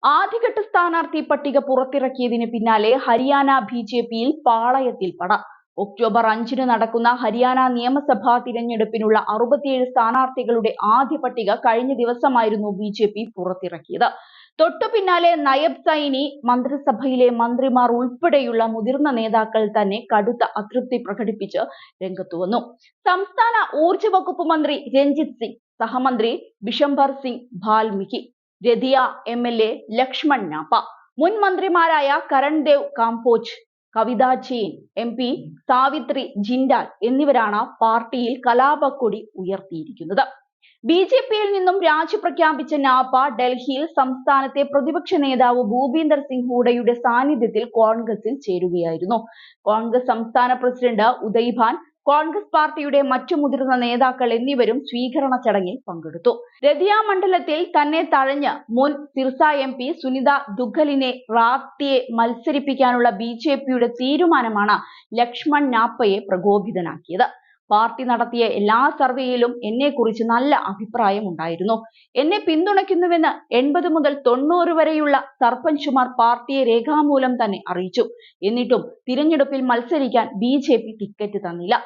ആദ്യഘട്ട സ്ഥാനാർത്ഥി പട്ടിക പുറത്തിറക്കിയതിന് പിന്നാലെ ഹരിയാന ബിജെപിയിൽ പാളയത്തിൽ പട. ഒക്ടോബർ 5 നടക്കുന്ന ഹരിയാന നിയമസഭാ തിരഞ്ഞെടുപ്പിനുള്ള 67 സ്ഥാനാർത്ഥികളുടെ ആദ്യ പട്ടിക കഴിഞ്ഞ ദിവസമായിരുന്നു ബിജെപി പുറത്തിറക്കിയത്. തൊട്ടു പിന്നാലെ നയബ് സൈനി മന്ത്രിസഭയിലെ മന്ത്രിമാർ ഉൾപ്പെടെയുള്ള മുതിർന്ന നേതാക്കൾ തന്നെ കടുത്ത അതൃപ്തി പ്രകടിപ്പിച്ച് രംഗത്തുവന്നു. സംസ്ഥാന ഊർജ വകുപ്പ് മന്ത്രി രഞ്ജിത് സിംഗ്, സഹമന്ത്രി ബിഷംബർ സിംഗ് ഭാൽമികി, രതിയ MLA ലക്ഷ്മൺ നാപ്പ, മുൻ മന്ത്രിമാരായ കരൺദേവ് കാംബോജ്, കവിത ജെയിൻ, MP സാവിത്രി ജിൻഡാൽ എന്നിവരാണ് പാർട്ടിയിൽ കലാപക്കൊടി ഉയർത്തിയിരിക്കുന്നത്. ബിജെപിയിൽ നിന്നും രാജി പ്രഖ്യാപിച്ച നാപ്പ ഡൽഹിയിൽ സംസ്ഥാനത്തെ പ്രതിപക്ഷ നേതാവ് ഭൂപീന്ദർ സിംഗ് ഹൂഡയുടെ സാന്നിധ്യത്തിൽ കോൺഗ്രസിൽ ചേരുകയായിരുന്നു. കോൺഗ്രസ് സംസ്ഥാന പ്രസിഡന്റ് ഉദയ് ഭാൻ, കോൺഗ്രസ് പാർട്ടിയുടെ മറ്റു മുതിർന്ന നേതാക്കൾ എന്നിവരും സ്വീകരണ ചടങ്ങിൽ പങ്കെടുത്തു. രതിയ മണ്ഡലത്തിൽ തന്നെ തഴഞ്ഞ് മുൻ സിർസ MP സുനിത ദുഗ്ഗലിനെ റാത്തിയെ മത്സരിപ്പിക്കാനുള്ള ബിജെപിയുടെ തീരുമാനമാണ് ലക്ഷ്മൺ നാപ്പയെ പ്രകോപിതനാക്കിയത്. പാർട്ടി നടത്തിയ എല്ലാ സർവേയിലും എന്നെക്കുറിച്ച് നല്ല അഭിപ്രായം ഉണ്ടായിരുന്നു. എന്നെ പിന്തുണയ്ക്കുന്നുവെന്ന് 80 മുതൽ 90 വരെയുള്ള സർപഞ്ചുമാർ പാർട്ടിയെ രേഖാമൂലം തന്നെ അറിയിച്ചു. എന്നിട്ടും തിരഞ്ഞെടുപ്പിൽ മത്സരിക്കാൻ ബിജെപി ടിക്കറ്റ് തന്നില്ല.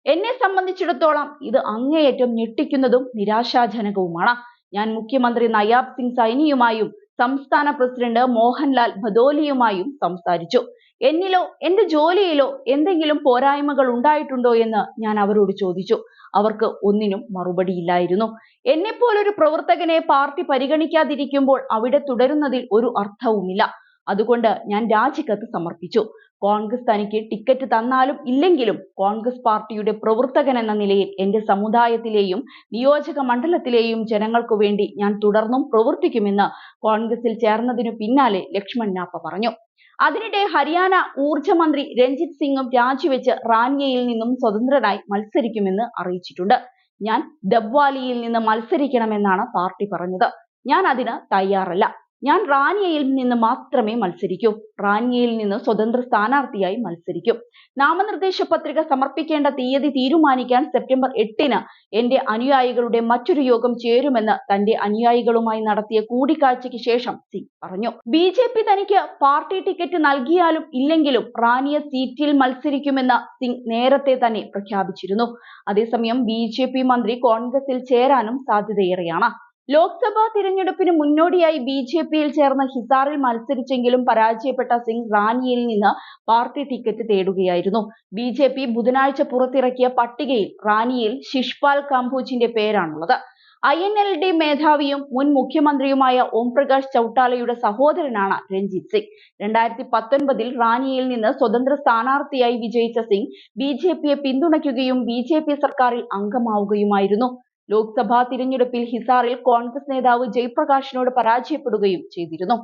എന്നെ സംബന്ധിച്ചിടത്തോളം ഇത് അങ്ങേയറ്റം ഞെട്ടിക്കുന്നതും നിരാശാജനകവുമാണ്. ഞാൻ മുഖ്യമന്ത്രി നയാബ് സിംഗ് സൈനിയുമായും സംസ്ഥാന പ്രസിഡന്റ് മോഹൻലാൽ ഭദോലിയുമായും സംസാരിച്ചു. എന്നിലോ എന്റെ ജോലിയിലോ എന്തെങ്കിലും പോരായ്മകൾ ഉണ്ടായിട്ടുണ്ടോ എന്ന് ഞാൻ അവരോട് ചോദിച്ചു. അവർക്ക് ഒന്നിനും മറുപടിയില്ലായിരുന്നു. എന്നെപ്പോലൊരു പ്രവർത്തകനെ പാർട്ടി പരിഗണിക്കാതിരിക്കുമ്പോൾ അവിടെ തുടരുന്നതിൽ ഒരു അർത്ഥവുമില്ല. അതുകൊണ്ട് ഞാൻ രാജിക്കത്ത് സമർപ്പിച്ചു. കോൺഗ്രസ് തനിക്ക് ടിക്കറ്റ് തന്നാലും ഇല്ലെങ്കിലും കോൺഗ്രസ് പാർട്ടിയുടെ പ്രവർത്തകൻ എന്ന നിലയിൽ എന്റെ സമുദായത്തിലെയും നിയോജക മണ്ഡലത്തിലെയും ജനങ്ങൾക്കു വേണ്ടി ഞാൻ തുടർന്നും പ്രവർത്തിക്കുമെന്ന് കോൺഗ്രസിൽ ചേർന്നതിനു പിന്നാലെ ലക്ഷ്മൺ നാപ്പ പറഞ്ഞു. അതിനിടെ ഹരിയാന ഊർജ മന്ത്രി രഞ്ജിത് സിംഗും രാജിവെച്ച് റാന്നിയയിൽ നിന്നും സ്വതന്ത്രനായി മത്സരിക്കുമെന്ന് അറിയിച്ചിട്ടുണ്ട്. ഞാൻ ദബ്വാലിയിൽ നിന്ന് മത്സരിക്കണമെന്നാണ് പാർട്ടി പറഞ്ഞത്. ഞാൻ അതിന് തയ്യാറല്ല. ഞാൻ റാന്നിയയിൽ നിന്ന് മാത്രമേ മത്സരിക്കൂ. റാന്നിയയിൽ നിന്ന് സ്വതന്ത്ര സ്ഥാനാർത്ഥിയായി മത്സരിക്കും. നാമനിർദ്ദേശ പത്രിക സമർപ്പിക്കേണ്ട തീയതി തീരുമാനിക്കാൻ സെപ്റ്റംബർ 8 എന്റെ അനുയായികളുടെ മറ്റൊരു യോഗം ചേരുമെന്ന് തന്റെ അനുയായികളുമായി നടത്തിയ കൂടിക്കാഴ്ചയ്ക്ക് ശേഷം സിംഗ് പറഞ്ഞു. ബിജെപി തനിക്ക് പാർട്ടി ടിക്കറ്റ് നൽകിയാലും ഇല്ലെങ്കിലും റാന്നിയ സീറ്റിൽ മത്സരിക്കുമെന്ന് സിംഗ് നേരത്തെ തന്നെ പ്രഖ്യാപിച്ചിരുന്നു. അതേസമയം ബിജെപി മന്ത്രി കോൺഗ്രസിൽ ചേരാനും സാധ്യതയേറെയാണ്. ലോക്സഭാ തിരഞ്ഞെടുപ്പിന് മുന്നോടിയായി ബിജെപിയിൽ ചേർന്ന് ഹിസാറിൽ മത്സരിച്ചെങ്കിലും പരാജയപ്പെട്ട സിംഗ് റാന്നിയിൽ നിന്ന് പാർട്ടി ടിക്കറ്റ് തേടുകയായിരുന്നു. ബിജെപി ബുധനാഴ്ച പുറത്തിറക്കിയ പട്ടികയിൽ റാന്നിയിൽ ശിഷ്പാൽ കാംബോജിന്റെ പേരാണുള്ളത്. INLD മേധാവിയും മുൻ മുഖ്യമന്ത്രിയുമായ ഓം പ്രകാശ് ചൌട്ടാലയുടെ സഹോദരനാണ് രഞ്ജിത് സിംഗ്. 2019 റാന്നിയിൽ നിന്ന് സ്വതന്ത്ര സ്ഥാനാർത്ഥിയായി വിജയിച്ച സിംഗ് ബിജെപിയെ പിന്തുണയ്ക്കുകയും ബിജെപി സർക്കാരിൽ അംഗമാവുകയുമായിരുന്നു. ലോക്സഭാ തിരഞ്ഞെടുപ്പിൽ ഹിസാറിൽ കോൺഗ്രസ് നേതാവ് ജയപ്രകാശിനോട് പരാജയപ്പെടുകയും ചെയ്തിരുന്നു.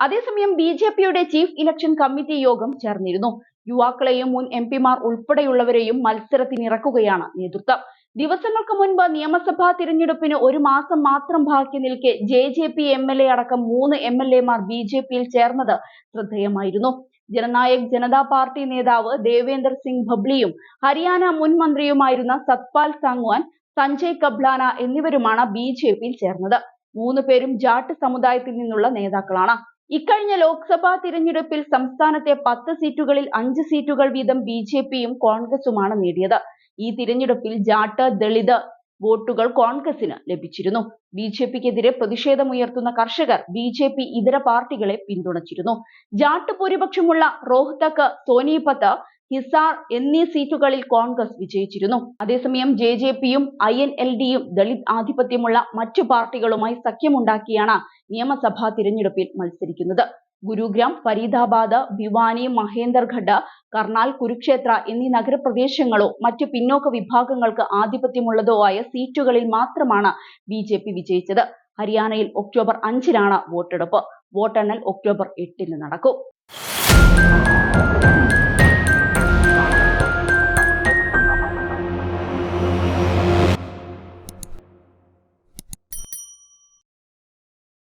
അതേസമയം ബിജെപിയുടെ ചീഫ് ഇലക്ഷൻ കമ്മിറ്റി യോഗം ചേർന്നിരുന്നു. യുവാക്കളെയും മുൻ MPമാർ ഉൾപ്പെടെയുള്ളവരെയും മത്സരത്തിനിറക്കുകയാണ് നേതൃത്വം. ദിവസങ്ങൾക്ക് മുൻപ് നിയമസഭാ തിരഞ്ഞെടുപ്പിന് 1 മാസം മാത്രം ബാക്കി നിൽക്കെ JJP MLA അടക്കം 3 MLAമാർ ബിജെപിയിൽ ചേർന്നത് ശ്രദ്ധേയമായിരുന്നു. ജനനായക് ജനതാ പാർട്ടി നേതാവ് ദേവേന്ദർ സിംഗ് ഭബ്ലിയും ഹരിയാന മുൻ മന്ത്രിയുമായിരുന്ന സത്പാൽ സാങ്വാൻ, സഞ്ജയ് കബ്ലാന എന്നിവരുമാണ് ബിജെപിയിൽ ചേർന്നത്. 3 പേരും ജാട്ട് സമുദായത്തിൽ നിന്നുള്ള നേതാക്കളാണ്. ഇക്കഴിഞ്ഞ ലോക്സഭാ തിരഞ്ഞെടുപ്പിൽ സംസ്ഥാനത്തെ 10 സീറ്റുകളിൽ 5 സീറ്റുകൾ വീതം ബിജെപിയും കോൺഗ്രസുമാണ് നേടിയത്. ഈ തിരഞ്ഞെടുപ്പിൽ ജാട്ട് ദളിത് വോട്ടുകൾ കോൺഗ്രസിന് ലഭിച്ചിരുന്നു. ബിജെപിക്കെതിരെ പ്രതിഷേധമുയർത്തുന്ന കർഷകർ ബിജെപി ഇതര പാർട്ടികളെ പിന്തുണച്ചിരുന്നു. ജാട്ട് ഭൂരിപക്ഷമുള്ള റോഹ്തക്, സോനിപത്ത്, ഹിസാർ എന്നീ സീറ്റുകളിൽ കോൺഗ്രസ് വിജയിച്ചിരുന്നു. അതേസമയം JJPയും INLDയും ദളിത് ആധിപത്യമുള്ള മറ്റു പാർട്ടികളുമായി സഖ്യമുണ്ടാക്കിയാണ് നിയമസഭാ തിരഞ്ഞെടുപ്പിൽ മത്സരിക്കുന്നത്. ഗുരുഗ്രാം, ഫരീദാബാദ്, ഭിവാനി, മഹേന്ദർഗഡ്, കർണാൽ, കുരുക്ഷേത്ര എന്നീ നഗരപ്രദേശങ്ങളോ മറ്റു പിന്നോക്ക വിഭാഗങ്ങൾക്ക് ആധിപത്യമുള്ളതോ ആയ സീറ്റുകളിൽ മാത്രമാണ് ബിജെപി വിജയിച്ചത്. ഹരിയാനയിൽ ഒക്ടോബർ 5 വോട്ടെടുപ്പ്. വോട്ടെണ്ണൽ ഒക്ടോബർ 8 നടക്കും.